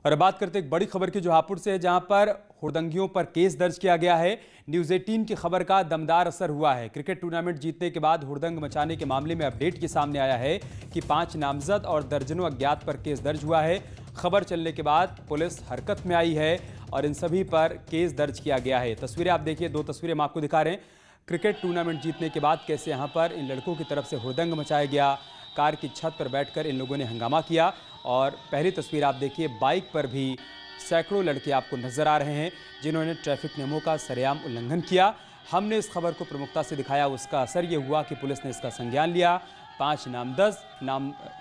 और अब बात करते हैं एक बड़ी खबर की जो हापुड़ से है, जहां पर हुड़दंगियों पर केस दर्ज किया गया है। न्यूज़ 18 की खबर का दमदार असर हुआ है। क्रिकेट टूर्नामेंट जीतने के बाद हुड़दंग मचाने के मामले में अपडेट के सामने आया है कि 5 नामजद और दर्जनों अज्ञात पर केस दर्ज हुआ है। खबर चलने के बाद पुलिस हरकत में आई है और इन सभी पर केस दर्ज किया गया है। तस्वीरें आप देखिए, 2 तस्वीरें हम आपको दिखा रहे हैं। क्रिकेट टूर्नामेंट जीतने के बाद कैसे यहाँ पर इन लड़कों की तरफ से हुड़दंग मचाया गया। कार की छत पर बैठकर इन लोगों ने हंगामा किया। और पहली तस्वीर आप देखिए, बाइक पर भी सैकड़ों लड़के आपको नजर आ रहे हैं जिन्होंने ट्रैफिक नियमों का सरेआम उल्लंघन किया। हमने इस खबर को प्रमुखता से दिखाया, उसका असर ये हुआ कि पुलिस ने इसका संज्ञान लिया। 5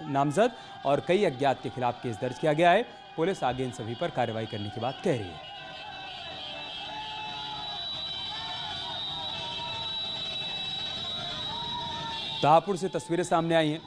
नामजद और कई अज्ञात के खिलाफ केस दर्ज किया गया है। पुलिस आगे इन सभी पर कार्रवाई करने की बात कह रही है। शाहपुर से तस्वीरें सामने आई हैं।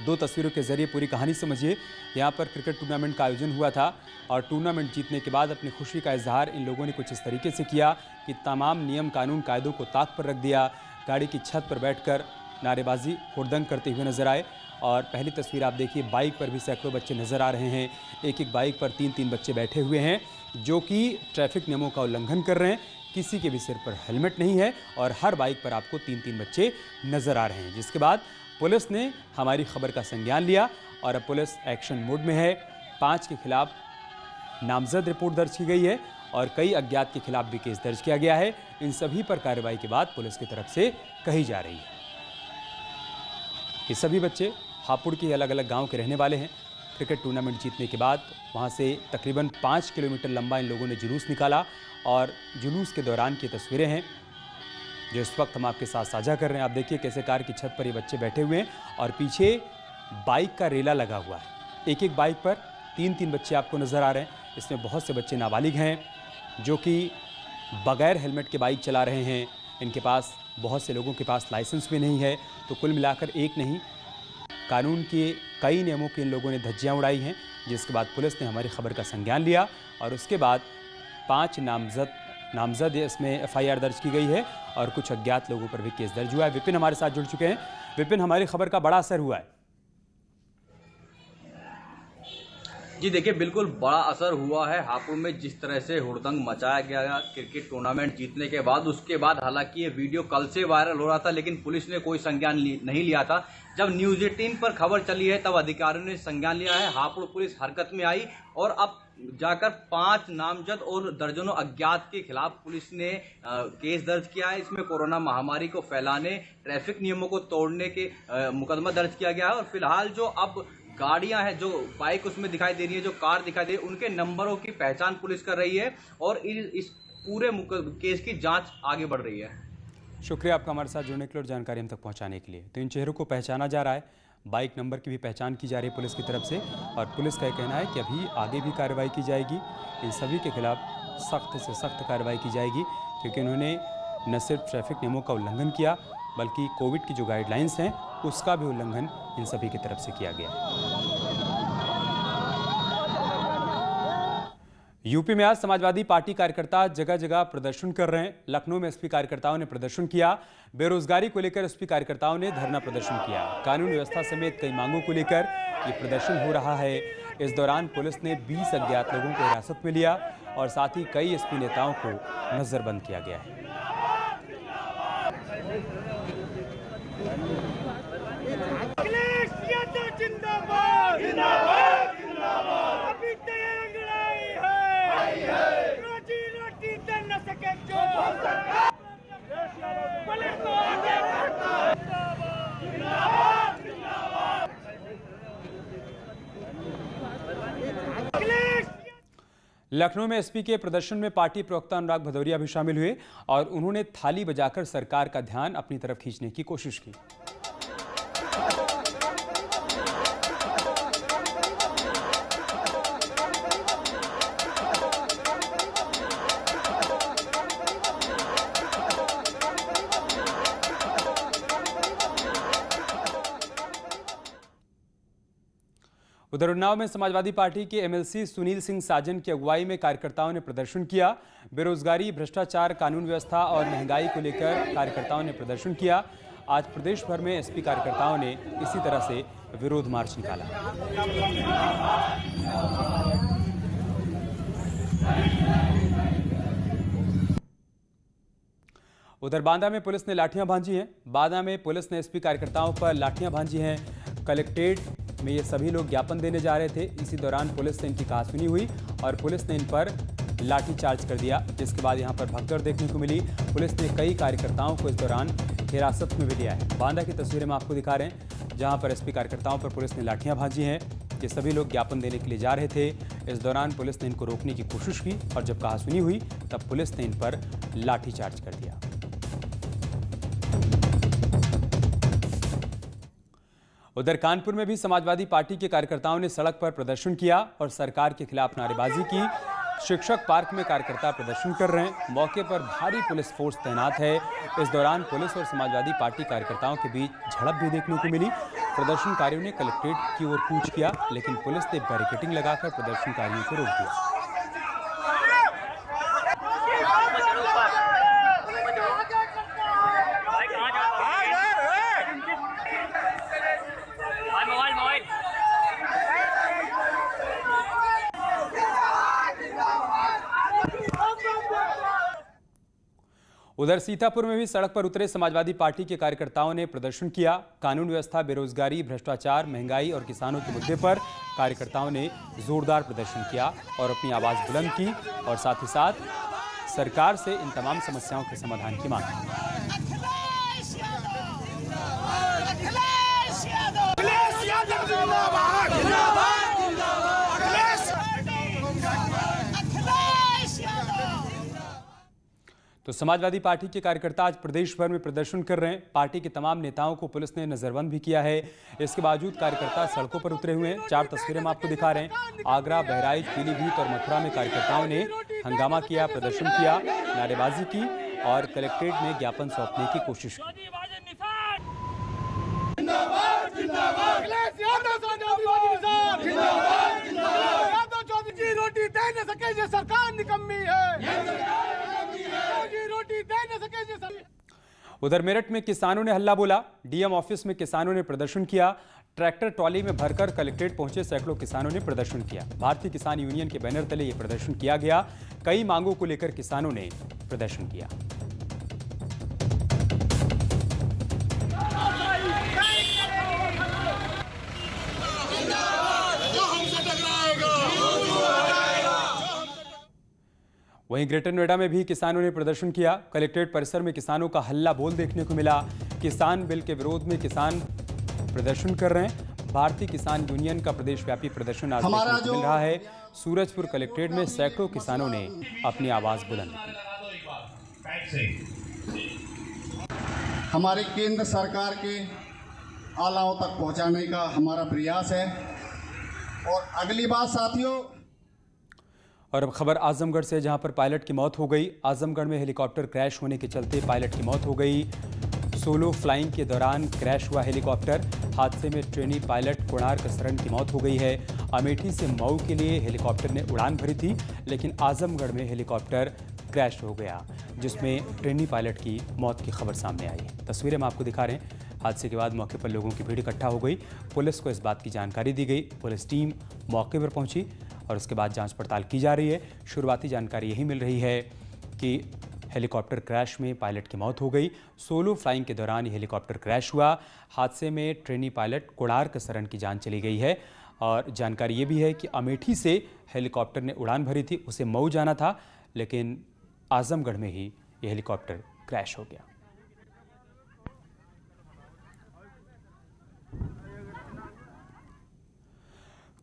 2 तस्वीरों के जरिए पूरी कहानी समझिए। यहाँ पर क्रिकेट टूर्नामेंट का आयोजन हुआ था और टूर्नामेंट जीतने के बाद अपनी खुशी का इजहार इन लोगों ने कुछ इस तरीके से किया कि तमाम नियम कानून कायदों को ताक पर रख दिया। गाड़ी की छत पर बैठकर नारेबाजी हुड़दंग करते हुए नजर आए। और पहली तस्वीर आप देखिए, बाइक पर भी सैकड़ों बच्चे नजर आ रहे हैं। एक बाइक पर 3-3 बच्चे बैठे हुए हैं जो कि ट्रैफिक नियमों का उल्लंघन कर रहे हैं। किसी के भी सिर पर हेलमेट नहीं है और हर बाइक पर आपको 3-3 बच्चे नजर आ रहे हैं। जिसके बाद पुलिस ने हमारी खबर का संज्ञान लिया और अब पुलिस एक्शन मोड में है। 5 के खिलाफ नामजद रिपोर्ट दर्ज की गई है और कई अज्ञात के खिलाफ भी केस दर्ज किया गया है। इन सभी पर कार्रवाई के बाद पुलिस की तरफ से कही जा रही है। ये सभी बच्चे हापुड़ के अलग अलग गांव के रहने वाले हैं। क्रिकेट टूर्नामेंट जीतने के बाद वहां से तकरीबन 5 किलोमीटर लंबा इन लोगों ने जुलूस निकाला और जुलूस के दौरान की तस्वीरें हैं जो इस वक्त हम आपके साथ साझा कर रहे हैं। आप देखिए कैसे कार की छत पर ये बच्चे बैठे हुए हैं और पीछे बाइक का रेला लगा हुआ है। एक बाइक पर 3-3 बच्चे आपको नज़र आ रहे हैं। इसमें बहुत से बच्चे नाबालिग हैं जो कि बगैर हेलमेट के बाइक चला रहे हैं। इनके पास, बहुत से लोगों के पास लाइसेंस भी नहीं है। तो कुल मिलाकर एक नहीं, कानून के कई नियमों की इन लोगों ने धज्जियाँ उड़ाई हैं। जिसके बाद पुलिस ने हमारी खबर का संज्ञान लिया और उसके बाद 5 नामजद इसमें FIR दर्ज की गई है और कुछ अज्ञात लोगों पर भी केस दर्ज हुआ है। विपिन हमारे साथ जुड़ चुके हैं। विपिन, हमारी खबर का बड़ा असर हुआ है। जी देखिए, बिल्कुल बड़ा असर हुआ है। हापुड़ में जिस तरह से हुड़दंग मचाया गया क्रिकेट टूर्नामेंट जीतने के बाद, उसके बाद हालांकि ये वीडियो कल से वायरल हो रहा था लेकिन पुलिस ने कोई संज्ञान नहीं लिया था। जब न्यूज़ 18 पर खबर चली है तब अधिकारियों ने संज्ञान लिया है। हापुड़ पुलिस हरकत में आई और अब जाकर 5 नामजद और दर्जनों अज्ञात के खिलाफ पुलिस ने केस दर्ज किया है। इसमें कोरोना महामारी को फैलाने, ट्रैफिक नियमों को तोड़ने के मुकदमा दर्ज किया गया है। और फिलहाल जो अब गाड़ियां हैं, जो बाइक उसमें दिखाई दे रही है, जो कार दिखाई दे रही है, उनके नंबरों की पहचान पुलिस कर रही है और इस पूरे केस की जांच आगे बढ़ रही है। शुक्रिया आपका हमारे साथ जुड़ने के लिए और जानकारी हम तक पहुंचाने के लिए। तो इन चेहरों को पहचाना जा रहा है, बाइक नंबर की भी पहचान की जा रही है पुलिस की तरफ से और पुलिस का यह कहना है कि अभी आगे भी कार्रवाई की जाएगी। इन सभी के खिलाफ सख्त से सख्त कार्रवाई की जाएगी क्योंकि उन्होंने न सिर्फ ट्रैफिक नियमों का उल्लंघन किया बल्कि कोविड की जो गाइडलाइंस हैं उसका भी उल्लंघन इन सभी की तरफ से किया गया। यूपी में आज समाजवादी पार्टी कार्यकर्ता जगह जगह प्रदर्शन कर रहे हैं। लखनऊ में एसपी कार्यकर्ताओं ने प्रदर्शन किया। बेरोजगारी को लेकर एसपी कार्यकर्ताओं ने धरना प्रदर्शन किया। कानून व्यवस्था समेत कई मांगों को लेकर ये प्रदर्शन हो रहा है। इस दौरान पुलिस ने 20 अज्ञात लोगों को हिरासत में लिया और साथ ही कई एसपी नेताओं को नजरबंद किया गया है। लखनऊ में एसपी के प्रदर्शन में पार्टी प्रवक्ता अनुराग भदौरिया भी शामिल हुए और उन्होंने थाली बजाकर सरकार का ध्यान अपनी तरफ खींचने की कोशिश की। उधर उन्नाव में समाजवादी पार्टी के MLC सुनील सिंह साजन की अगुवाई में कार्यकर्ताओं ने प्रदर्शन किया। बेरोजगारी, भ्रष्टाचार, कानून व्यवस्था और महंगाई को लेकर कार्यकर्ताओं ने प्रदर्शन किया। आज प्रदेश भर में एसपी कार्यकर्ताओं ने इसी तरह से विरोध मार्च निकाला। उधर बांदा में पुलिस ने लाठियां भांजी हैं। बांदा में पुलिस ने एसपी कार्यकर्ताओं पर लाठियां भांजी हैं। कलेक्ट्रेट में ये सभी लोग ज्ञापन देने जा रहे थे। इसी दौरान पुलिस से इनकी कहासुनी हुई और पुलिस ने इन पर लाठी चार्ज कर दिया, जिसके बाद यहां पर भगदड़ देखने को मिली। पुलिस ने कई कार्यकर्ताओं को इस दौरान हिरासत में भी लिया है। बांदा की तस्वीरें हम आपको दिखा रहे हैं, जहां पर एसपी कार्यकर्ताओं पर पुलिस ने लाठियां भांजी हैं। ये सभी लोग ज्ञापन देने के लिए जा रहे थे। इस दौरान पुलिस ने इनको रोकने की कोशिश की और जब कहासुनी हुई तब पुलिस ने इन पर लाठी चार्ज कर दिया। उधर कानपुर में भी समाजवादी पार्टी के कार्यकर्ताओं ने सड़क पर प्रदर्शन किया और सरकार के खिलाफ नारेबाजी की। शिक्षक पार्क में कार्यकर्ता प्रदर्शन कर रहे हैं। मौके पर भारी पुलिस फोर्स तैनात है। इस दौरान पुलिस और समाजवादी पार्टी कार्यकर्ताओं के बीच झड़प भी देखने को मिली। प्रदर्शनकारियों ने कलेक्ट्रेट की ओर कूच किया, लेकिन पुलिस ने बैरिकेडिंग लगाकर प्रदर्शनकारियों को रोक दिया। उधर सीतापुर में भी सड़क पर उतरे समाजवादी पार्टी के कार्यकर्ताओं ने प्रदर्शन किया। कानून व्यवस्था, बेरोजगारी, भ्रष्टाचार, महंगाई और किसानों के मुद्दे पर कार्यकर्ताओं ने जोरदार प्रदर्शन किया और अपनी आवाज बुलंद की और साथ ही साथ सरकार से इन तमाम समस्याओं के समाधान की मांग की। तो समाजवादी पार्टी के कार्यकर्ता आज प्रदेश भर में प्रदर्शन कर रहे हैं। पार्टी के तमाम नेताओं को पुलिस ने नजरबंद भी किया है। इसके बावजूद कार्यकर्ता सड़कों पर उतरे हुए हैं। 4 तस्वीरें हम आपको दिखा रहे हैं। आगरा, बहराइच, पीलीभीत और मथुरा में कार्यकर्ताओं ने हंगामा किया, प्रदर्शन किया, नारेबाजी की और कलेक्ट्रेट में ज्ञापन सौंपने की कोशिश की। रोटी दे न सके जो सरकार निकम्मी है। उधर मेरठ में किसानों ने हल्ला बोला। डीएम ऑफिस में किसानों ने प्रदर्शन किया। ट्रैक्टर ट्रॉली में भरकर कलेक्ट्रेट पहुंचे सैकड़ों किसानों ने प्रदर्शन किया। भारतीय किसान यूनियन के बैनर तले यह प्रदर्शन किया गया। कई मांगों को लेकर किसानों ने प्रदर्शन किया। वहीं ग्रेटर नोएडा में भी किसानों ने प्रदर्शन किया। कलेक्ट्रेट परिसर में किसानों का हल्ला बोल देखने को मिला। किसान बिल के विरोध में किसान प्रदर्शन कर रहे हैं। भारतीय किसान यूनियन का प्रदेशव्यापी प्रदर्शन आज देखने को मिल रहा है। सूरजपुर कलेक्ट्रेट में सैकड़ों किसानों ने अपनी आवाज बुलंद की। हमारी केंद्र सरकार के आलाओं तक पहुंचाने का हमारा प्रयास है। और अगली बात साथियों, और अब खबर आजमगढ़ से, जहां पर पायलट की मौत हो गई। आजमगढ़ में हेलीकॉप्टर क्रैश होने के चलते पायलट की मौत हो गई। सोलो फ्लाइंग के दौरान क्रैश हुआ हेलीकॉप्टर। हादसे में ट्रेनी पायलट कोणार्क शरण की मौत हो गई है। अमेठी से मऊ के लिए हेलीकॉप्टर ने उड़ान भरी थी, लेकिन आजमगढ़ में हेलीकॉप्टर क्रैश हो गया, जिसमें ट्रेनी पायलट की मौत की खबर सामने आई है। तस्वीरें हम आपको दिखा रहे हैं। हादसे के बाद मौके पर लोगों की भीड़ इकट्ठा हो गई। पुलिस को इस बात की जानकारी दी गई। पुलिस टीम मौके पर पहुंची और उसके बाद जांच पड़ताल की जा रही है। शुरुआती जानकारी यही मिल रही है कि हेलीकॉप्टर क्रैश में पायलट की मौत हो गई। सोलो फ्लाइंग के दौरान ये हेलीकॉप्टर क्रैश हुआ। हादसे में ट्रेनी पायलट कोणार्क शरण की जान चली गई है। और जानकारी ये भी है कि अमेठी से हेलीकॉप्टर ने उड़ान भरी थी, उसे मऊ जाना था, लेकिन आजमगढ़ में ही ये हेलीकॉप्टर क्रैश हो गया।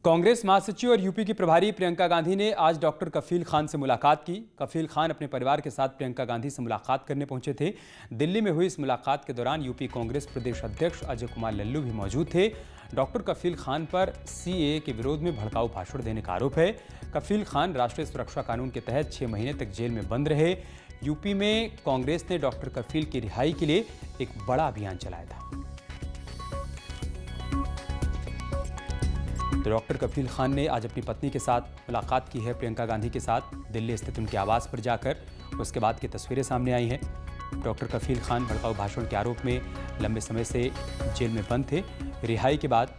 कांग्रेस महासचिव और यूपी की प्रभारी प्रियंका गांधी ने आज डॉक्टर कफील खान से मुलाकात की। कफील खान अपने परिवार के साथ प्रियंका गांधी से मुलाकात करने पहुंचे थे। दिल्ली में हुई इस मुलाकात के दौरान यूपी कांग्रेस प्रदेश अध्यक्ष अजय कुमार लल्लू भी मौजूद थे। डॉक्टर कफील खान पर सीएए के विरोध में भड़काऊ भाषण देने का आरोप है। कफील खान राष्ट्रीय सुरक्षा कानून के तहत 6 महीने तक जेल में बंद रहे। यूपी में कांग्रेस ने डॉक्टर कफील की रिहाई के लिए एक बड़ा अभियान चलाया था। तो डॉक्टर कफील खान ने आज अपनी पत्नी के साथ मुलाकात की है, प्रियंका गांधी के साथ, दिल्ली स्थित उनके आवास पर जाकर। उसके बाद की तस्वीरें सामने आई हैं। डॉक्टर कफील खान भड़काऊ भाषण के आरोप में लंबे समय से जेल में बंद थे। रिहाई के बाद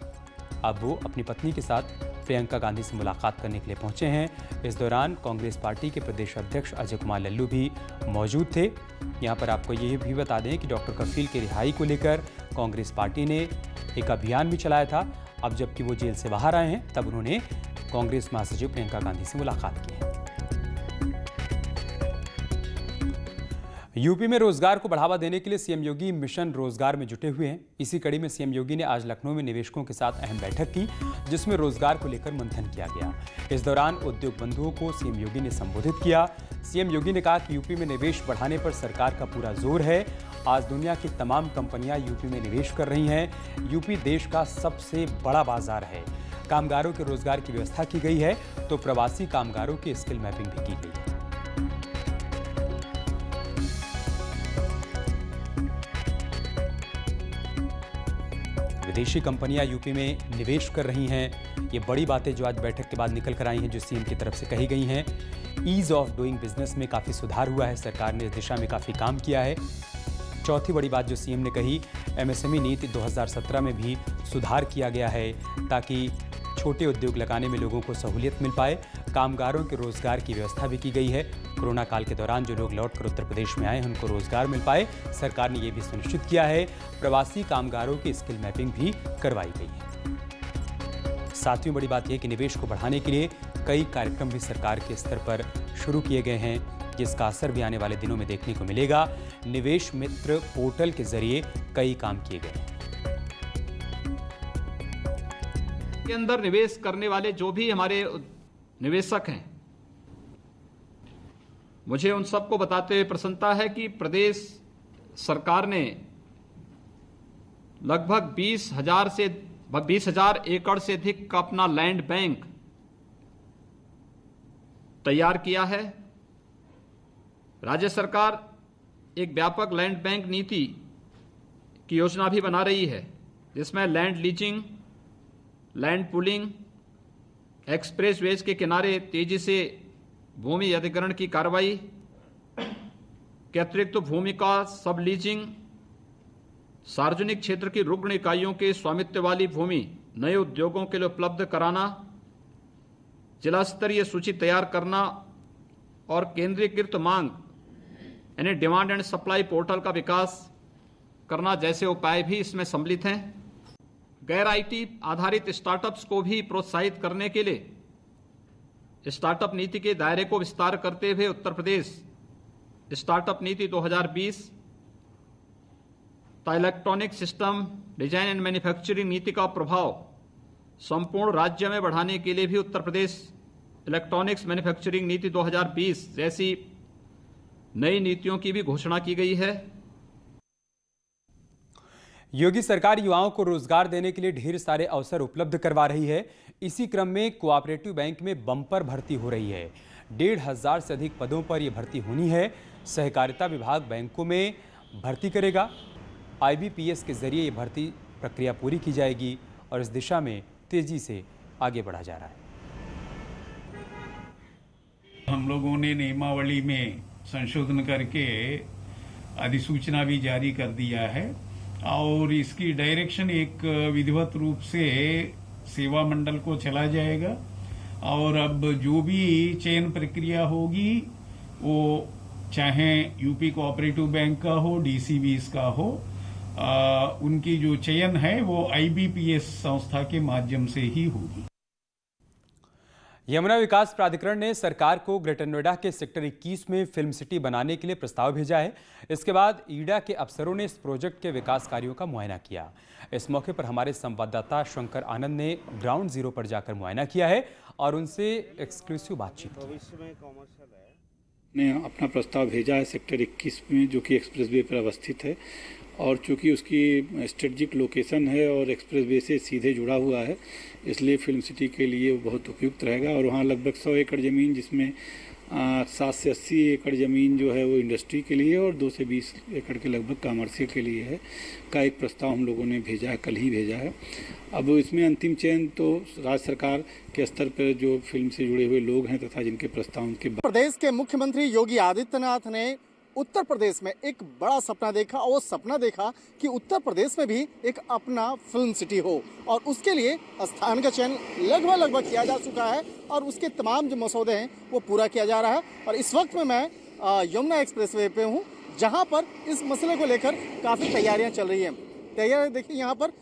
अब वो अपनी पत्नी के साथ प्रियंका गांधी से मुलाकात करने के लिए पहुंचे हैं। इस दौरान कांग्रेस पार्टी के प्रदेश अध्यक्ष अजय कुमार लल्लू भी मौजूद थे। यहां पर आपको ये भी बता दें कि डॉक्टर कफील की रिहाई को लेकर कांग्रेस पार्टी ने एक अभियान भी चलाया था। अब जबकि वो जेल से बाहर आए हैं, तब उन्होंने कांग्रेस महासचिव प्रियंका गांधी से मुलाकात की है। यूपी में रोजगार को बढ़ावा देने के लिए सीएम योगी मिशन रोजगार में जुटे हुए हैं। इसी कड़ी में सीएम योगी ने आज लखनऊ में निवेशकों के साथ अहम बैठक की, जिसमें रोजगार को लेकर मंथन किया गया। इस दौरान उद्योग बंधुओं को सीएम योगी ने संबोधित किया। सीएम योगी ने कहा कि यूपी में निवेश बढ़ाने पर सरकार का पूरा जोर है। आज दुनिया की तमाम कंपनियां यूपी में निवेश कर रही हैं। यूपी देश का सबसे बड़ा बाजार है। कामगारों के रोजगार की व्यवस्था की गई है, तो प्रवासी कामगारों की स्किल मैपिंग भी की गई है। विदेशी कंपनियां यूपी में निवेश कर रही हैं। ये बड़ी बातें जो आज बैठक के बाद निकल कर आई हैं, जो सीएम की तरफ से कही गई हैं। ईज ऑफ डूइंग बिजनेस में काफ़ी सुधार हुआ है। सरकार ने इस दिशा में काफ़ी काम किया है। चौथी बड़ी बात जो सीएम ने कही, एमएसएमई नीति 2017 में भी सुधार किया गया है, ताकि छोटे उद्योग लगाने में लोगों को सहूलियत मिल पाए। कामगारों के रोजगार की व्यवस्था भी की गई है। कोरोना काल के दौरान जो लोग लौटकर उत्तर प्रदेश में आए हैं, उनको रोजगार मिल पाए। सरकार ने ये भी सुनिश्चित किया है। प्रवासी कामगारों की स्किल मैपिंग भी करवाई गई है। सातवीं बड़ी बात यह कि निवेश को बढ़ाने के लिए कई कार्यक्रम भी सरकार के स्तर पर शुरू किए गए हैं, जिसका असर भी आने वाले दिनों में देखने को मिलेगा। निवेश मित्र पोर्टल के जरिए कई काम किए गए हैं। के अंदर निवेश करने वाले जो भी हमारे निवेशक हैं, मुझे उन सबको बताते हुए प्रसन्नता है कि प्रदेश सरकार ने लगभग 20,000 एकड़ से अधिक का अपना लैंड बैंक तैयार किया है। राज्य सरकार एक व्यापक लैंड बैंक नीति की योजना भी बना रही है, जिसमें land leasing, land pooling, expressways के किनारे तेजी से भूमि अधिग्रहण की कार्रवाई के अतिरिक्त भूमि का सब लीजिंग, सार्वजनिक क्षेत्र की रुग्ण इकाइयों के स्वामित्व वाली भूमि नए उद्योगों के लिए उपलब्ध कराना, जिला स्तरीय सूची तैयार करना और केंद्रीकृत मांग यानी डिमांड एंड सप्लाई पोर्टल का विकास करना जैसे उपाय भी इसमें सम्मिलित हैं। गैर आईटी आधारित स्टार्टअप्स को भी प्रोत्साहित करने के लिए स्टार्टअप नीति के दायरे को विस्तार करते हुए उत्तर प्रदेश स्टार्टअप नीति 2020 तथा electronic system design and manufacturing नीति का प्रभाव संपूर्ण राज्य में बढ़ाने के लिए भी उत्तर प्रदेश इलेक्ट्रॉनिक्स मैन्युफैक्चरिंग नीति 2020 जैसी नई नीतियों की भी घोषणा की गई है। योगी सरकार युवाओं को रोजगार देने के लिए ढेर सारे अवसर उपलब्ध करवा रही है। इसी क्रम में कोऑपरेटिव बैंक में बम्पर भर्ती हो रही है। 1,500 से अधिक पदों पर यह भर्ती होनी है। सहकारिता विभाग बैंकों में भर्ती करेगा। IBPS के जरिए ये भर्ती प्रक्रिया पूरी की जाएगी और इस दिशा में तेजी से आगे बढ़ा जा रहा है। हम लोगों ने नियमावली में संशोधन करके अधिसूचना भी जारी कर दिया है और इसकी डायरेक्शन एक विधिवत रूप से सेवा मंडल को चला जाएगा और अब जो भी चयन प्रक्रिया होगी वो चाहे यूपी कोऑपरेटिव बैंक का हो, DCBs का हो, उनकी जो चयन है वो IBPS संस्था के माध्यम से ही होगी। यमुना विकास प्राधिकरण ने सरकार को ग्रेटर नोएडा के सेक्टर 21 में फिल्म सिटी बनाने के लिए प्रस्ताव भेजा है। इसके बाद ईडा के अफसरों ने इस प्रोजेक्ट के विकास कार्यों का मुआयना किया। इस मौके पर हमारे संवाददाता शंकर आनंद ने ग्राउंड जीरो पर जाकर मुआयना किया है और उनसे एक्सक्लूसिव बातचीत की। ने अपना प्रस्ताव भेजा है सेक्टर 21 में, जो कि एक्सप्रेसवे पर अवस्थित है और चूंकि उसकी स्ट्रेटजिक लोकेशन है और एक्सप्रेसवे से सीधे जुड़ा हुआ है, इसलिए फिल्म सिटी के लिए वो बहुत उपयुक्त रहेगा। और वहाँ लगभग 100 एकड़ ज़मीन, जिसमें 7 से 80 एकड़ ज़मीन जो है वो इंडस्ट्री के लिए और 2 से 20 एकड़ के लगभग कॉमर्शियल के लिए है, का एक प्रस्ताव हम लोगों ने भेजा है, कल ही भेजा है। अब इसमें अंतिम चयन तो राज्य सरकार के स्तर पर जो फिल्म से जुड़े हुए लोग हैं तथा जिनके प्रस्ताव उनके। प्रदेश के मुख्यमंत्री योगी आदित्यनाथ ने उत्तर प्रदेश में एक बड़ा सपना देखा और वो सपना देखा कि उत्तर प्रदेश में भी एक अपना फिल्म सिटी हो और उसके लिए स्थान का चयन लगभग किया जा चुका है और उसके तमाम जो मसौदे हैं वो पूरा किया जा रहा है। और इस वक्त में मैं यमुना एक्सप्रेसवे पे हूँ, जहाँ पर इस मसले को लेकर काफ़ी तैयारियाँ चल रही हैं। तैयारियाँ देखिए, यहाँ पर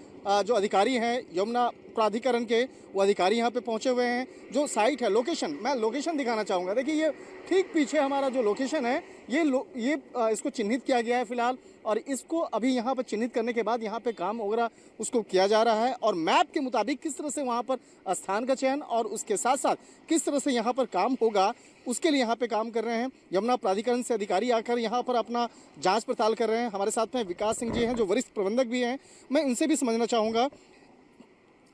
जो अधिकारी हैं यमुना प्राधिकरण के, वो अधिकारी यहाँ पे पहुँचे हुए हैं। जो साइट है, लोकेशन, मैं लोकेशन दिखाना चाहूँगा। देखिए ये ठीक पीछे हमारा जो लोकेशन है, ये इसको चिन्हित किया गया है फिलहाल, और इसको अभी यहाँ पर चिन्हित करने के बाद यहाँ पे काम वगैरह उसको किया जा रहा है। और मैप के मुताबिक किस तरह से वहाँ पर स्थान का चयन और उसके साथ साथ किस तरह से यहाँ पर काम होगा, उसके लिए यहाँ पे काम कर रहे हैं। यमुना प्राधिकरण से अधिकारी आकर यहाँ पर अपना जांच पड़ताल कर रहे हैं। हमारे साथ में विकास सिंह जी हैं, जो वरिष्ठ प्रबंधक भी हैं। मैं इनसे भी समझना चाहूँगा,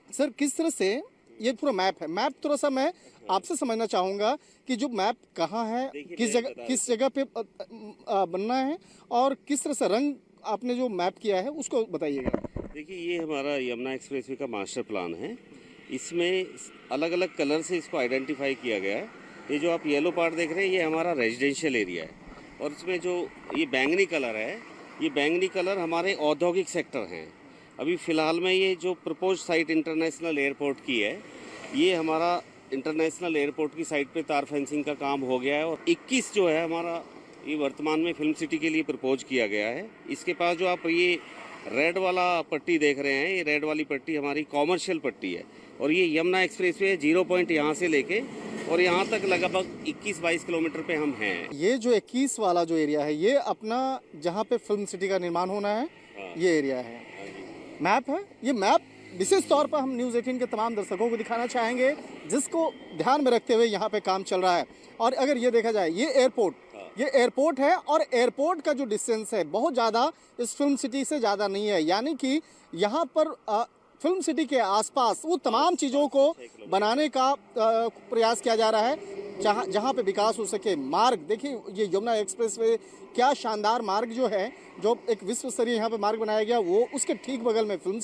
सर किस तरह से ये पूरा मैप है, मैप थोड़ा सा मैं आपसे समझना चाहूँगा कि जो मैप कहाँ है, किस जगह पे बनना है और किस तरह से रंग आपने जो मैप किया है उसको बताइएगा। देखिए, ये हमारा यमुना एक्सप्रेसवे का मास्टर प्लान है। इसमें अलग अलग कलर से इसको आइडेंटिफाई किया गया है। ये जो आप येलो पार्ट देख रहे हैं, ये हमारा रेजिडेंशियल एरिया है, और इसमें जो ये बैंगनी कलर है, ये बैंगनी कलर हमारे औद्योगिक सेक्टर हैं। अभी फ़िलहाल में ये जो प्रपोज साइट इंटरनेशनल एयरपोर्ट की है, ये हमारा इंटरनेशनल एयरपोर्ट की साइट पे तार फेंसिंग का काम हो गया है। और 21 जो है हमारा, ये वर्तमान में फिल्म सिटी के लिए प्रपोज किया गया है। इसके पास जो आप ये रेड वाला पट्टी देख रहे हैं, ये रेड वाली पट्टी हमारी कॉमर्शियल पट्टी है, और ये यमुना एक्सप्रेसवे 0 पॉइंट यहाँ से लेके और यहाँ तक लगभग 21-22 किलोमीटर पे हम हैं। ये जो 21 वाला जो एरिया है, ये अपना जहाँ पे फिल्म सिटी का निर्माण होना है, ये एरिया है। मैप है, ये मैप विशेष तौर पर हम न्यूज़ 18 के तमाम दर्शकों को दिखाना चाहेंगे, जिसको ध्यान में रखते हुए यहाँ पे काम चल रहा है। और अगर ये देखा जाए, ये एयरपोर्ट है, और एयरपोर्ट का जो डिस्टेंस है बहुत ज़्यादा इस फिल्म सिटी से ज़्यादा नहीं है। यानी कि यहाँ पर फिल्म सिटी के आसपास वो तमाम चीज़ों को बनाने का प्रयास किया जा रहा है, जहाँ पे विकास हो सके। मार्ग देखिए, ये यमुना एक्सप्रेसवे क्या शानदार मार्ग जो है, जो एक विश्व स्तरीय यहाँ पे मार्ग बनाया गया, वो उसके ठीक बगल में फिल्म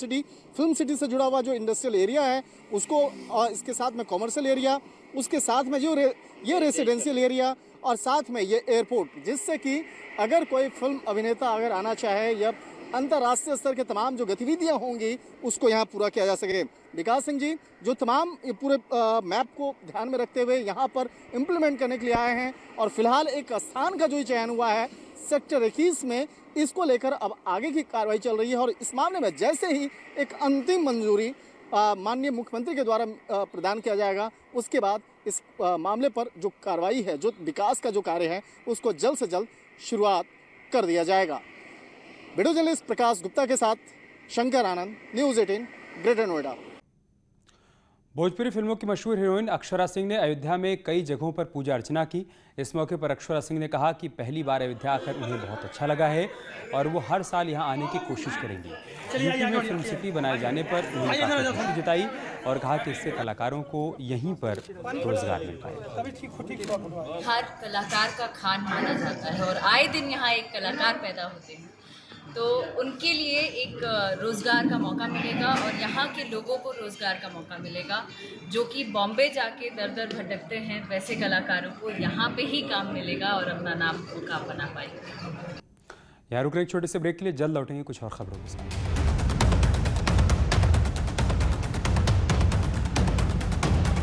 सिटी से जुड़ा हुआ जो इंडस्ट्रियल एरिया है उसको, और इसके साथ में कॉमर्शियल एरिया, उसके साथ में जो ये रेसिडेंशियल एरिया, और साथ में ये एयरपोर्ट, जिससे कि अगर कोई फिल्म अभिनेता अगर आना चाहे या अंतर्राष्ट्रीय स्तर के तमाम जो गतिविधियां होंगी उसको यहाँ पूरा किया जा सके। विकास सिंह जी जो तमाम पूरे मैप को ध्यान में रखते हुए यहाँ पर इम्प्लीमेंट करने के लिए आए हैं, और फिलहाल एक स्थान का जो चयन हुआ है सेक्टर 21 में, इसको लेकर अब आगे की कार्रवाई चल रही है। और इस मामले में जैसे ही एक अंतिम मंजूरी माननीय मुख्यमंत्री के द्वारा प्रदान किया जाएगा, उसके बाद इस मामले पर जो कार्रवाई है, जो विकास का जो कार्य है, उसको जल्द से जल्द शुरुआत कर दिया जाएगा। वीडियो जर्नलिस्ट प्रकाश गुप्ता के साथ शंकर आनंद, न्यूज़ 18, ग्रेटर नोएडा। भोजपुरी फिल्मों की मशहूर हीरोइन अक्षरा सिंह ने अयोध्या में कई जगहों पर पूजा अर्चना की। इस मौके पर अक्षरा सिंह ने कहा कि पहली बार अयोध्या आकर उन्हें बहुत अच्छा लगा है और वो हर साल यहां आने की कोशिश करेंगी। यूपी में फिल्म सिटी बनाए जाने पर उन्होंने काफी खुशी जताई और कहा कि इससे कलाकारों को यहीं पर रोजगार मिल पाएगा। हर कलाकार का खान माना जाता है और आए दिन यहाँ एक कलाकार पैदा होते हैं, तो उनके लिए एक रोज़गार का मौका मिलेगा और यहाँ के लोगों को रोज़गार का मौका मिलेगा। जो कि बॉम्बे जाके दर दर भटकते हैं, वैसे कलाकारों को यहाँ पे ही काम मिलेगा और अपना नाम मुकाम बना पाएंगे। यहाँ रुक रहे एक छोटे से ब्रेक के लिए, जल्द लौटेंगे कुछ और खबरों के साथ।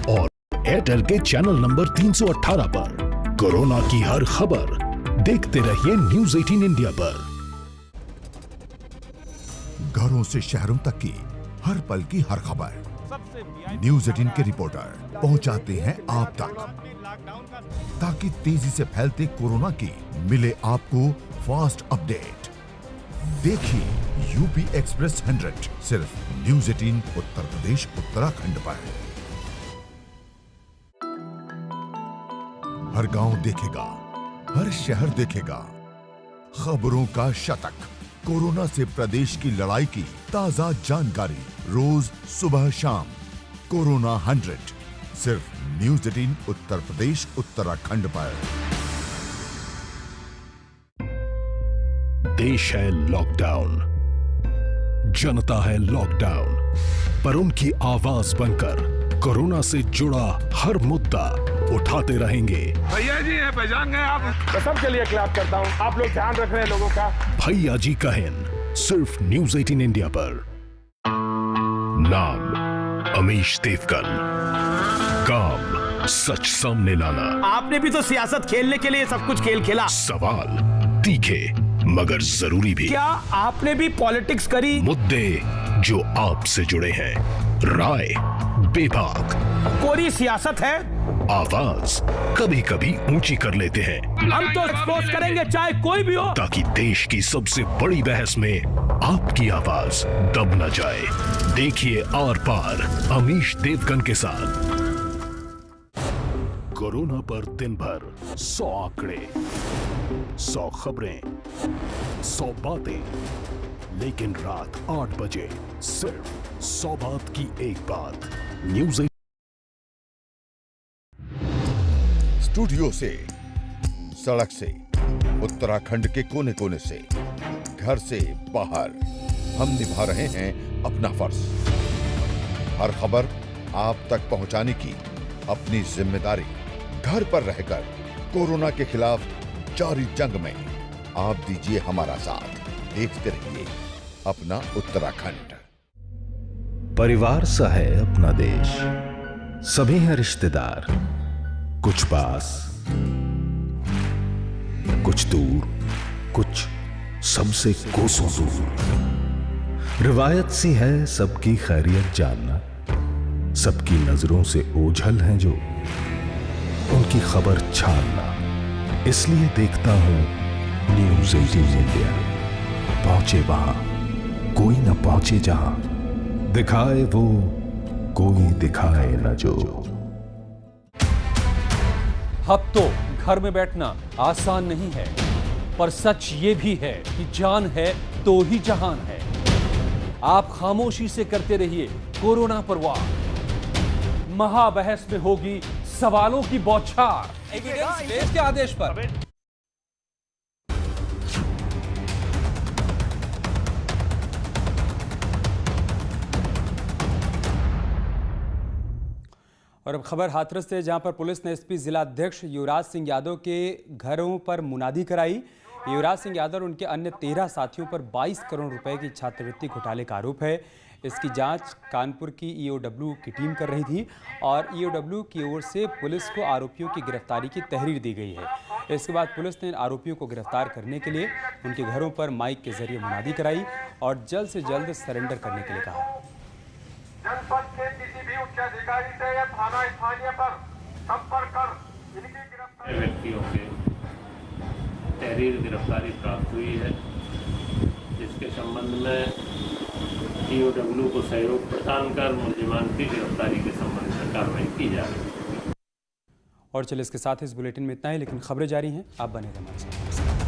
और एयरटेल के चैनल नंबर 318 पर कोरोना की हर खबर देखते रहिए न्यूज़ 18 इंडिया पर। घरों से शहरों तक की हर पल की हर खबर न्यूज़ 18 के रिपोर्टर पहुंचाते हैं आप तक, ताकि तेजी से फैलते कोरोना की मिले आपको फास्ट अपडेट। देखिए यूपी एक्सप्रेस 100 सिर्फ न्यूज़ 18 उत्तर प्रदेश उत्तराखंड पर। हर गांव देखेगा, हर शहर देखेगा, खबरों का शतक, कोरोना से प्रदेश की लड़ाई की ताजा जानकारी रोज सुबह शाम। कोरोना 100 सिर्फ न्यूज़ 18 उत्तर प्रदेश उत्तराखंड पर। देश है लॉकडाउन, जनता है लॉकडाउन, पर उनकी आवाज बनकर कोरोना से जुड़ा हर मुद्दा उठाते रहेंगे। भैया जी हैं, पहचान गए आप? मैं सबके लिए क्लैप करता हूँ। आप लोग ध्यान रख रहे हैं लोगों का। भैया जी कहें, सिर्फ न्यूज़ 18 इंडिया पर। नाम अमीश देवगन, काम सच सामने लाना। आपने भी तो सियासत खेलने के लिए सब कुछ खेल खेला। सवाल तीखे मगर जरूरी भी। क्या आपने भी पॉलिटिक्स करी? मुद्दे जो आपसे जुड़े हैं, राय बेबाक। कोरी सियासत है। आवाज कभी कभी ऊंची कर लेते हैं। हम तो एक्सपोज करेंगे चाहे कोई भी हो, ताकि देश की सबसे बड़ी बहस में आपकी आवाज दब न जाए। देखिए आर पार अमीश देवगन के साथ। कोरोना पर दिन भर 100 आंकड़े, 100 खबरें, 100 बातें, लेकिन रात 8 बजे सिर्फ 100 बात की एक बात। न्यूज़ स्टूडियो से, सड़क से, उत्तराखंड के कोने कोने से, घर से बाहर, हम निभा रहे हैं अपना फर्ज। हर खबर आप तक पहुंचाने की अपनी जिम्मेदारी। घर पर रहकर कोरोना के खिलाफ जारी जंग में आप दीजिए हमारा साथ। देखते रहिए अपना उत्तराखंड। परिवार सा है अपना देश, सभी हैं रिश्तेदार, कुछ पास कुछ दूर, कुछ सबसे कोसों दूर। रिवायत सी है सबकी खैरियत जानना, सबकी नजरों से ओझल हैं जो, उनकी खबर छानना। इसलिए देखता हूं न्यूज़ 18 इंडिया। पहुंचे वहां कोई न पहुंचे जहां, दिखाए वो कोई दिखाए न जो। अब तो घर में बैठना आसान नहीं है, पर सच ये भी है कि जान है तो ही जहान है। आप खामोशी से करते रहिए कोरोना पर वार। महाबहस में होगी सवालों की बौछार। एविडेंस बेस्ड के आदेश पर और अब खबर हाथरस से, जहां पर पुलिस ने एसपी जिला अध्यक्ष युवराज सिंह यादव के घरों पर मुनादी कराई। युवराज सिंह यादव और उनके अन्य 13 साथियों पर 22 करोड़ रुपए की छात्रवृत्ति घोटाले का आरोप है। इसकी जांच कानपुर की ईओडब्ल्यू की टीम कर रही थी और ईओडब्ल्यू की ओर से पुलिस को आरोपियों की गिरफ्तारी की तहरीर दी गई है। इसके बाद पुलिस ने आरोपियों को गिरफ्तार करने के लिए उनके घरों पर माइक के जरिए मुनादी कराई और जल्द से जल्द सरेंडर करने के लिए कहा। जनपद के किसी भी उच्च अधिकारी से या थाना स्थानीय पर संपर्क कर इनकी गिरफ्तारी। व्यक्तियों के तहरीर गिरफ्तारी प्राप्त हुई है, जिसके संबंध में ईओडब्ल्यू को सहयोग प्रदान कर मुलजिमान की गिरफ्तारी के संबंध में कार्रवाई की जा रही है। और चलिए इसके साथ इस बुलेटिन में इतना ही, लेकिन खबरें जारी हैं, आप बने रहें हमारे साथ।